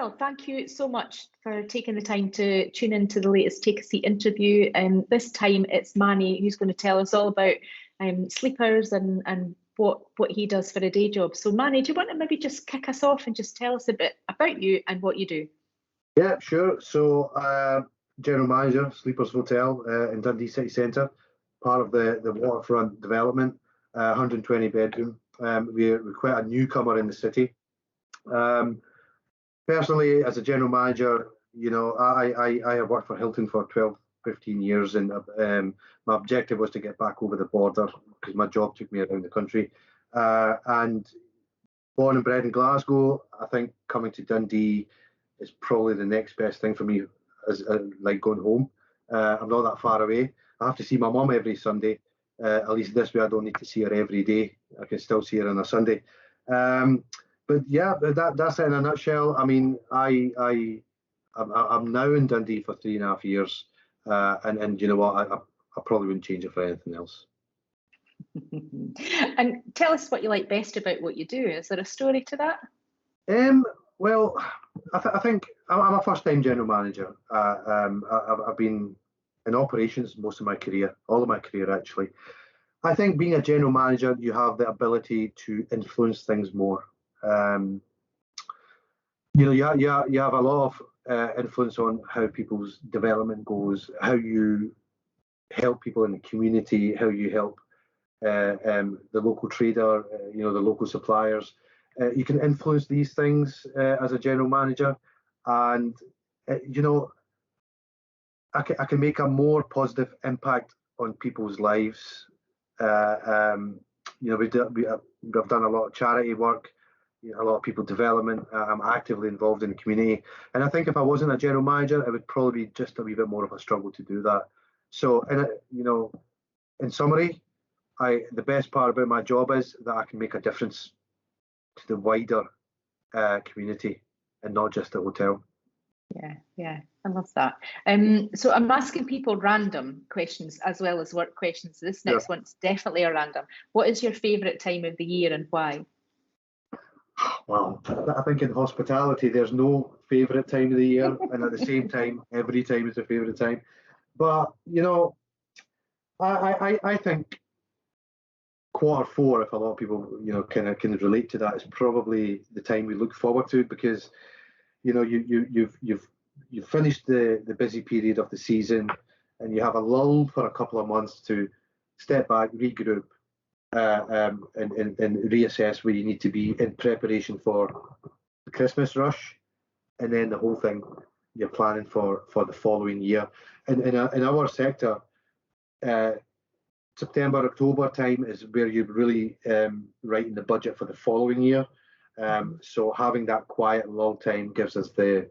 Well, thank you so much for taking the time to tune into the latest Take a Seat interview. This time it's Manny who's going to tell us all about Sleeperz and what he does for a day job. So Manny, do you want to maybe just kick us off and just tell us a bit about you and what you do? Yeah, sure. So general manager, Sleeperz Hotel in Dundee City Centre, part of the waterfront development, 120 bedroom. We're quite a newcomer in the city. Personally, as a general manager, I have worked for Hilton for 12, 15 years, and my objective was to get back over the border because my job took me around the country. And born and bred in Glasgow, I think coming to Dundee is probably the next best thing for me, as like going home. I'm not that far away. I have to see my mum every Sunday. At least this way, I don't need to see her every day. I can still see her on a Sunday. But yeah, that's it in a nutshell. I mean, I'm now in Dundee for 3.5 years, and you know what? I probably wouldn't change it for anything else. And tell us what you like best about what you do. Is there a story to that? Well, I think I'm a first-time general manager. I've been in operations most of my career, all of my career actually. I think being a general manager, you have the ability to influence things more. You have a lot of influence on how people's development goes, how you help people in the community, how you help the local trader, the local suppliers. You can influence these things as a general manager, and I can make a more positive impact on people's lives. We've done a lot of charity work, a lot of people development. I'm actively involved in the community, and I think if I wasn't a general manager, it would probably be just a wee bit more of a struggle to do that. So, in summary, the best part about my job is that I can make a difference to the wider community and not just the hotel. Yeah, I love that. So I'm asking people random questions as well as work questions. This next one's definitely a random. What is your favourite time of the year and why? Well, I think in hospitality there's no favourite time of the year, and at the same time, every time is a favourite time. But I think Q4, if a lot of people can relate to that, is probably the time we look forward to, because you've finished the busy period of the season, and you have a lull for a couple of months to step back, regroup, and reassess where you need to be in preparation for the Christmas rush, and then the whole thing you're planning for the following year. And in our sector, September, October time is where you're really writing the budget for the following year. So having that quiet lull time gives us the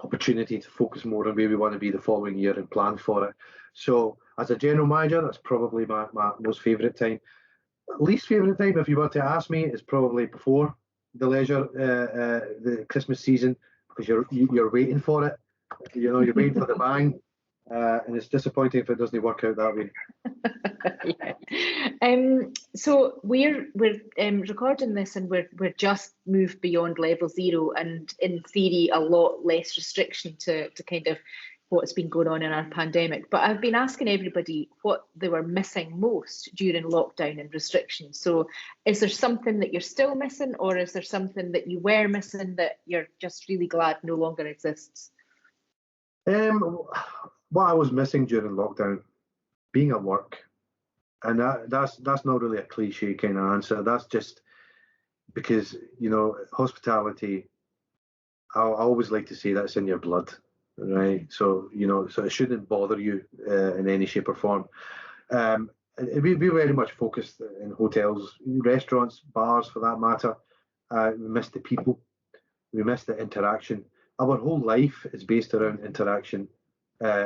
opportunity to focus more on where we want to be the following year and plan for it. So as a general manager, that's probably my most favourite time. Least favourite time, if you were to ask me, is probably before the leisure, the Christmas season, because you're waiting for it. You're waiting for the bang. And it's disappointing if it doesn't work out that way. So we're recording this, and we're just moved beyond level 0, and in theory a lot less restriction to kind of what's been going on in our pandemic. But I've been asking everybody what they were missing most during lockdown and restrictions. So is there something that you're still missing, or is there something that you were missing that you're just really glad no longer exists? What I was missing during lockdown, being at work, and that's not really a cliche kind of answer. That's just because hospitality. I always like to say that's in your blood, right? So so it shouldn't bother you in any shape or form. We very much focused in hotels, restaurants, bars, for that matter. We miss the people, we miss the interaction. Our whole life is based around interaction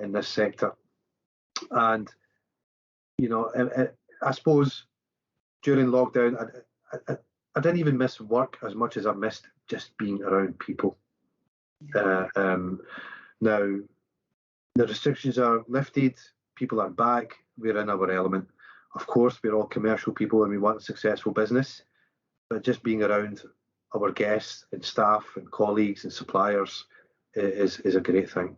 in this sector, and I suppose during lockdown I didn't even miss work as much as I missed just being around people. Now the restrictions are lifted, people are back, we're in our element. Of course, we're all commercial people and we want a successful business, but just being around our guests and staff and colleagues and suppliers is a great thing.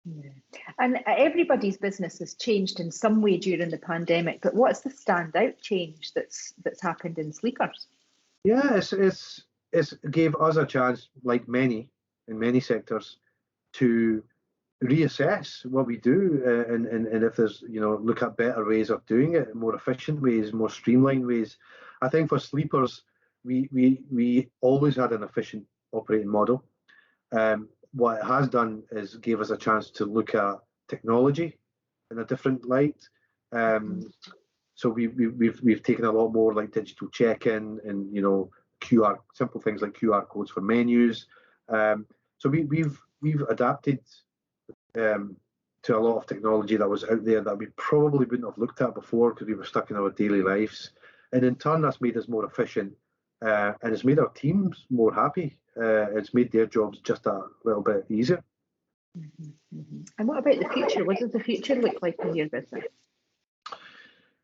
Yeah. And everybody's business has changed in some way during the pandemic, but what's the standout change that's happened in Sleeperz? Yeah, it's gave us a chance, like many in many sectors, to reassess what we do, and if there's, look at better ways of doing it, more efficient ways, more streamlined ways. I think for Sleeperz, we always had an efficient operating model. What it has done is gave us a chance to look at technology in a different light. So we've taken a lot more like digital check-in and QR, simple things like QR codes for menus. So we've adapted to a lot of technology that was out there that we probably wouldn't have looked at before because we were stuck in our daily lives. And in turn, that's made us more efficient, and it's made our teams more happy. It's made their jobs just a little bit easier. And what about the future? What does the future look like in your business?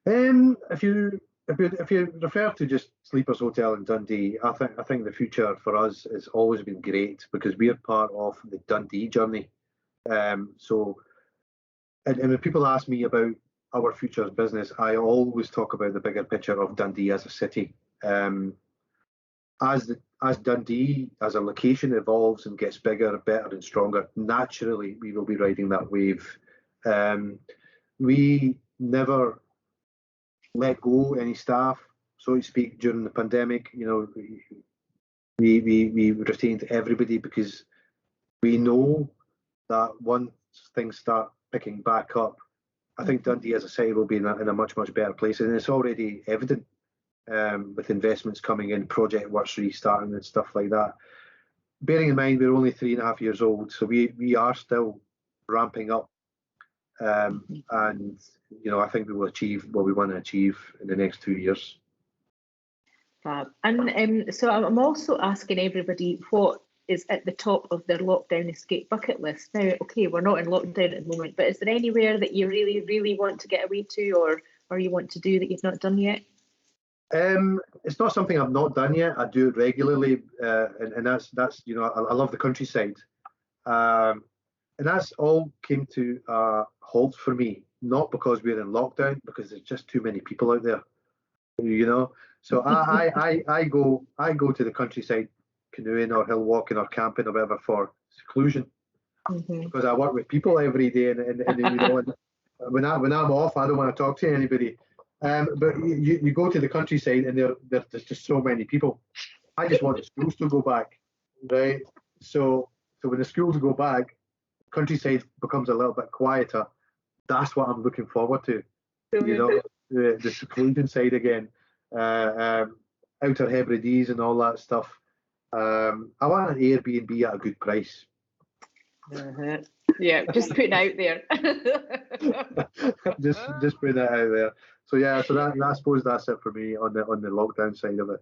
If you refer to just Sleeperz Hotel in Dundee, I think the future for us has always been great because we are part of the Dundee journey. So when people ask me about our future business, I always talk about the bigger picture of Dundee as a city. As Dundee as a location evolves and gets bigger, better and stronger, naturally we will be riding that wave. We never let go any staff, so to speak, during the pandemic. We retained everybody because we know that once things start picking back up, I think Dundee as a city will be in a much, much better place. And it's already evident with investments coming in, project works restarting and stuff like that. Bearing in mind we're only 3.5 years old, so we are still ramping up. And I think we will achieve what we want to achieve in the next 2 years. Fab. And so I'm also asking everybody what is at the top of their lockdown escape bucket list. Now, okay, we're not in lockdown at the moment, but is there anywhere that you really, really want to get away to, or you want to do that you've not done yet? It's not something I've not done yet. I do it regularly, and that's I love the countryside. And that's all came to a halt for me, not because we're in lockdown, because there's just too many people out there, So I go to the countryside, canoeing or hill walking or camping or whatever for seclusion, because I work with people every day, and when I'm off, I don't want to talk to anybody. But you go to the countryside and there's just so many people. I just want the schools to go back, right? So when the schools go back, countryside becomes a little bit quieter. That's what I'm looking forward to. The seclusion side again, Outer Hebrides and all that stuff. I want an Airbnb at a good price. Yeah, just putting out there. just putting that out there. So yeah, so that I suppose that's it for me on the lockdown side of it.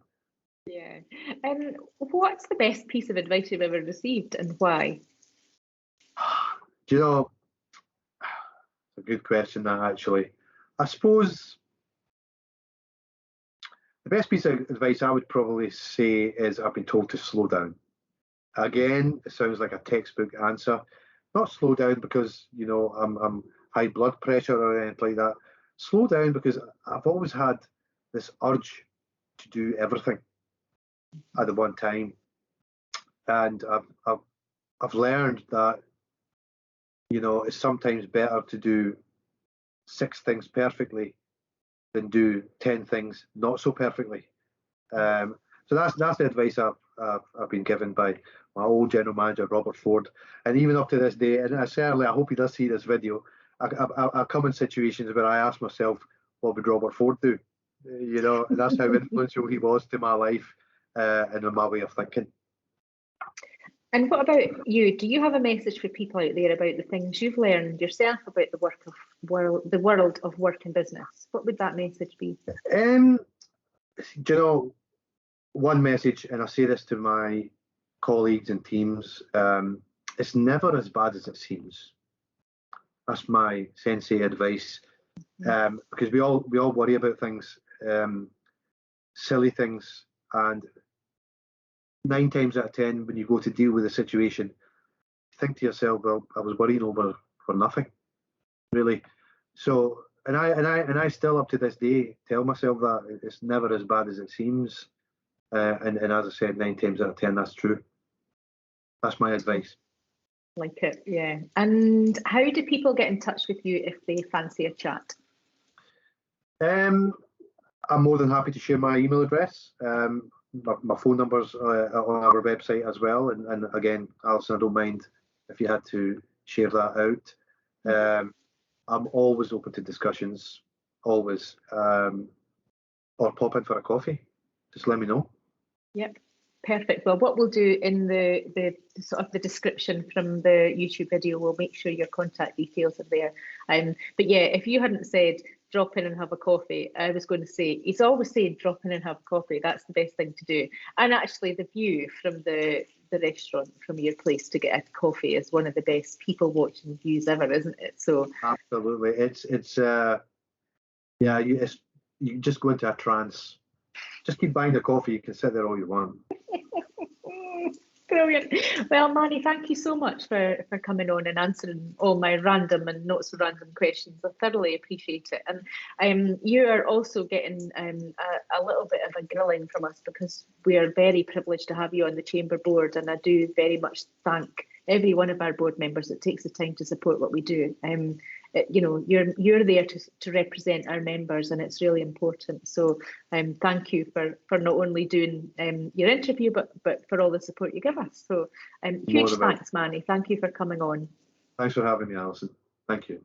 Yeah. And what's the best piece of advice you've ever received and why? Do you know, it's a good question that actually. I suppose the best piece of advice I would probably say is I've been told to slow down. Again, it sounds like a textbook answer. Not slow down because I'm high blood pressure or anything like that. Slow down because I've always had this urge to do everything at the one time, and I've learned that it's sometimes better to do 6 things perfectly than do 10 things not so perfectly. So that's the advice I've been given by my old general manager Robert Ford, and even up to this day. And I hope he does see this video. I come in situations where I ask myself, what would Robert Ford do? And that's how influential he was to my life and in my way of thinking. And what about you? Do you have a message for people out there about the things you've learned yourself about the world of work and business? What would that message be? One message, and I say this to my colleagues and teams, it's never as bad as it seems. That's my sensei advice, because we all worry about things, silly things, and 9 times out of 10, when you go to deal with a situation, think to yourself, well, I was worrying over for nothing, really. So, and I still up to this day tell myself that it's never as bad as it seems. And as I said, 9 times out of 10, that's true. That's my advice. Like it, yeah. And how do people get in touch with you if they fancy a chat? I'm more than happy to share my email address. My phone number's on our website as well. And again, Alison, I don't mind if you had to share that out. I'm always open to discussions, always. Or pop in for a coffee. Just let me know. Yep. Perfect. Well, what we'll do in the sort of the description from the YouTube video, we'll make sure your contact details are there. But yeah, if you hadn't said drop in and have a coffee, I was going to say he's always saying drop in and have a coffee. That's the best thing to do. And actually, the view from the restaurant from your place to get a coffee is one of the best people watching views ever, isn't it? So absolutely, it's yeah, you just go into a trance. Just keep buying the coffee. You can sit there all you want. Brilliant. Well, Manny, thank you so much for coming on and answering all my random and not so random questions. I thoroughly appreciate it. And you are also getting a little bit of a grilling from us because we are very privileged to have you on the Chamber Board. And I do very much thank every one of our board members that takes the time to support what we do. You know, you're there to represent our members, and it's really important. So thank you for not only doing your interview, but for all the support you give us. So huge thanks, Manny. Thank you for coming on. Thanks for having me, Alison. Thank you.